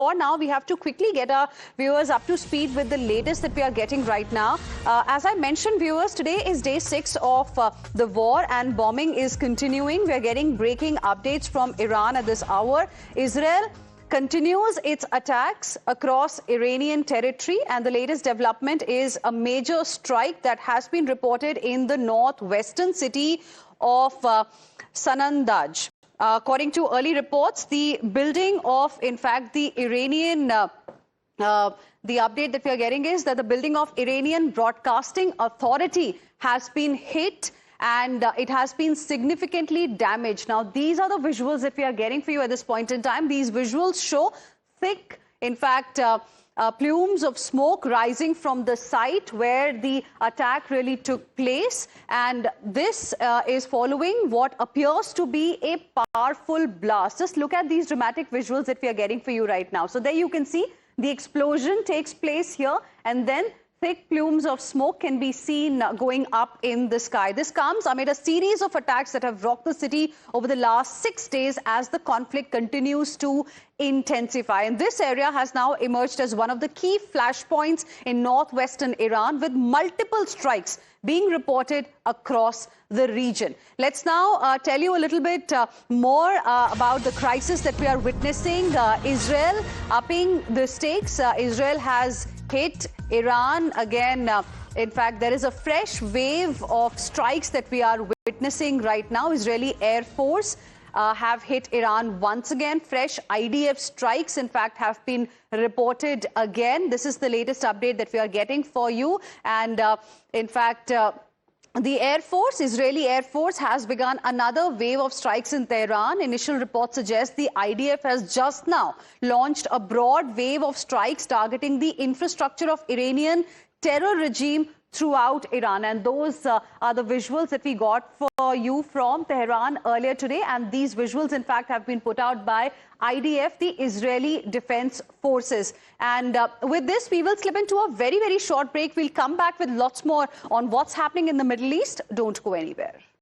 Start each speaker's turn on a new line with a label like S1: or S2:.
S1: Now we have to quickly get our viewers up to speed with the latest that we are getting right now. As I mentioned, viewers, today is day 6 of the war and bombing is continuing. We are getting breaking updates from Iran at this hour. Israel continues its attacks across Iranian territory, and the latest development is a major strike that has been reported in the northwestern city of Sanandaj. According to early reports, the building of, in fact, the Iranian, the update that we are getting is that the building of Iranian Broadcasting Authority has been hit and it has been significantly damaged. Now, these are the visuals that we are getting for you at this point in time. These visuals show thick, in fact, plumes of smoke rising from the site where the attack really took place, and this is following what appears to be a powerful blast. Just look at these dramatic visuals that we are getting for you right now. So there you can see the explosion takes place here, and then thick plumes of smoke can be seen going up in the sky. This comes amid a series of attacks that have rocked the city over the last 6 days as the conflict continues to intensify. And this area has now emerged as one of the key flashpoints in northwestern Iran, with multiple strikes being reported across the region. Let's now tell you a little bit more about the crisis that we are witnessing. Israel upping the stakes. Israel has hit Iran again. In fact, there is a fresh wave of strikes that we are witnessing right now. Israeli Air Force have hit Iran once again. Fresh IDF strikes, in fact, have been reported again. This is the latest update that we are getting for you. And in fact, the Air Force, Israeli Air Force, has begun another wave of strikes in Tehran. Initial reports suggest the IDF has just now launched a broad wave of strikes targeting the infrastructure of Iranian terror regime throughout Iran. And those are the visuals that we got for you from Tehran earlier today. And these visuals, in fact, have been put out by IDF, the Israeli Defense Forces. And with this, we will slip into a very, very short break. We'll come back with lots more on what's happening in the Middle East. Don't go anywhere.